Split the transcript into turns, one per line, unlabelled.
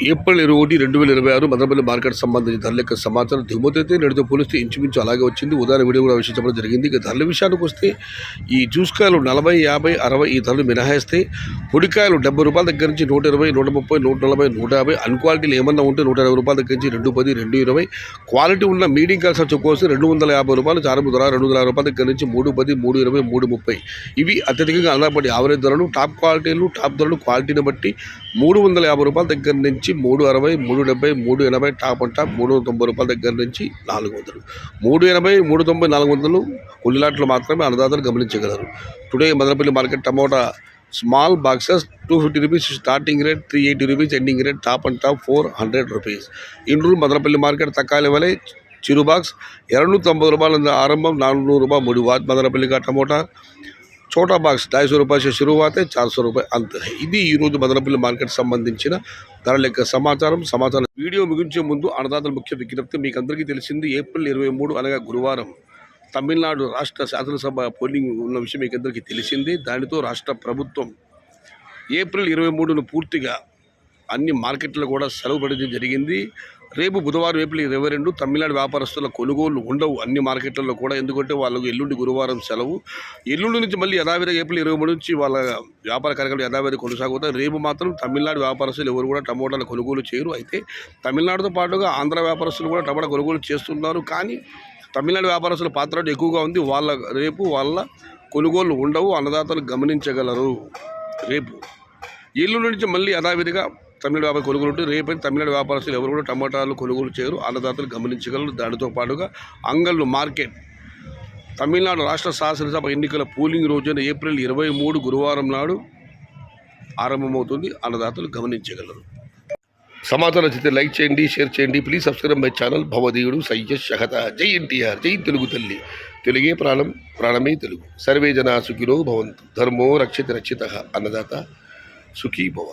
April 21, 2026 Madanapalle market సంబంధించిన ధరల యొక్క సమాచారం దిగుమతి నేటితో పోలిస్తే ఇంచుమించు అలాగే వచ్చింది. ఉదాహరణ వీడియో కూడా విషయం చెప్పడం జరిగింది. ఇక ధరల విషయానికి వస్తే ఈ జ్యూస్కాయలు 40, 50, 60 ఈ ధరలు మినహాయిస్తే పొడికాయలు 70 రూపాయల దగ్గర నుంచి 120, 130, 140, 150 అన్క్వాలిటీలు ఏమన్నా ఉంటే 120 రూపాయల దగ్గర నుంచి 210, 220 క్వాలిటీ ఉన్న మీడియం కాల్స్ చెప్పుకోవచ్చు 250 రూపాయలు, 250 రూపాయల దగ్గర నుంచి 310, 320, 330 ఇవి అత్యధికంగా ఆధారపడి యావరేజ్ ధరలు. టాప్ క్వాలిటీలు టాప్ ధరలు క్వాలిటీని బట్టి 350 రూపాయల దగ్గర నుంచి 360, 370, 380 టాప్ అండ్ టాప్ 390 రూపాయల దగ్గర నుంచి 400, 380, 390, 400 కొన్ని లాట్లు మాత్రమే అన్నదాతలు గమనించగలరు. Today Madanapalle market tomato small boxes 250 rupees starting rate, 380 rupees ending rate, top and top 400 rupees. ఇండ్రు మదనపల్లి మార్కెట్ తక్కాలి వలె చిరు బాక్స్ 290 రూపాయల ఆరంభం, 400 రూపాయలు ముడివాత్. మదనపల్లి का टमोटा छोटा బాక్స్ 250 రూపాయల से शुरुआत है, 400 రూపాయలు అంత. ఇది ఈరోజు మదనపల్లి మార్కెట్ సంబంధించిన ధరల యొక్క సమాచారం. వీడియో ముగించే ముందు అన్నదాతల ముఖ్య విజ్ఞప్తి. మీకు అందరికీ తెలిసింది ఏప్రిల్ 23 అనగా గురువారం తమిళనాడు రాష్ట్ర శాసనసభ పోలింగ్ ఉన్న విషయం మీకు అందరికీ తెలిసింది. దానితో రాష్ట్ర ప్రభుత్వం ఏప్రిల్ 23ను పూర్తిగా అన్ని మార్కెట్లో కూడా సెలవు పడడం జరిగింది. రేపు బుధవారం ఏప్రిల్ 22 తమిళనాడు వ్యాపారస్తుల కొనుగోలు ఉండవు అన్ని మార్కెట్లలో కూడా. ఎందుకంటే వాళ్ళకు ఎల్లుండి గురువారం సెలవు. ఎల్లుండి నుంచి మళ్ళీ యథావిధిగా ఏప్రిల్ 23 నుంచి వాళ్ళ వ్యాపార కార్యక్రమాలు యథావిధిగా కొనసాగుతాయి. రేపు మాత్రం తమిళనాడు వ్యాపారస్తులు ఎవరు కూడా టమోటాలు కొనుగోలు చేయరు. అయితే తమిళనాడుతో పాటుగా ఆంధ్ర వ్యాపారస్తులు కూడా టమోటా కొనుగోలు చేస్తున్నారు. కానీ తమిళనాడు వ్యాపారస్తుల పాత్ర ఎక్కువగా ఉంది. రేపు వాళ్ళ కొనుగోలు ఉండవు, అన్నదాతలు గమనించగలరు. రేపు ఎల్లుండి నుంచి మళ్ళీ యథావిధిగా తమిళనాడు వ్యాపార కొనుగోలు ఉంటుంది. రేపటి తమిళనాడు వ్యాపారస్తులు ఎవరు కూడా టమాటాలు కొనుగోలు చేయరు, అన్నదాతలు గమనించగలరు. దానితో పాటుగా అంగళ్ళు మార్కెట్ తమిళనాడు రాష్ట్ర శాసనసభ ఎన్నికల పోలింగ్ రోజున ఏప్రిల్ 23 గురువారం నాడు ఆరంభమవుతుంది, అన్నదాతలు గమనించగలరు. సమాచారం నచ్చితే లైక్ చేయండి, షేర్ చేయండి. Please subscribe my channel. భవదీయుడు సయ్యద్ షహత. జై ఎన్టీఆర్, జై తెలుగు తల్లి. తెలుగే ప్రాణం, ప్రాణమే తెలుగు. సర్వే జనా సుఖినో భవంతు. ధర్మో రక్షిత రక్షిత. అన్నదాత సుఖీ భవ.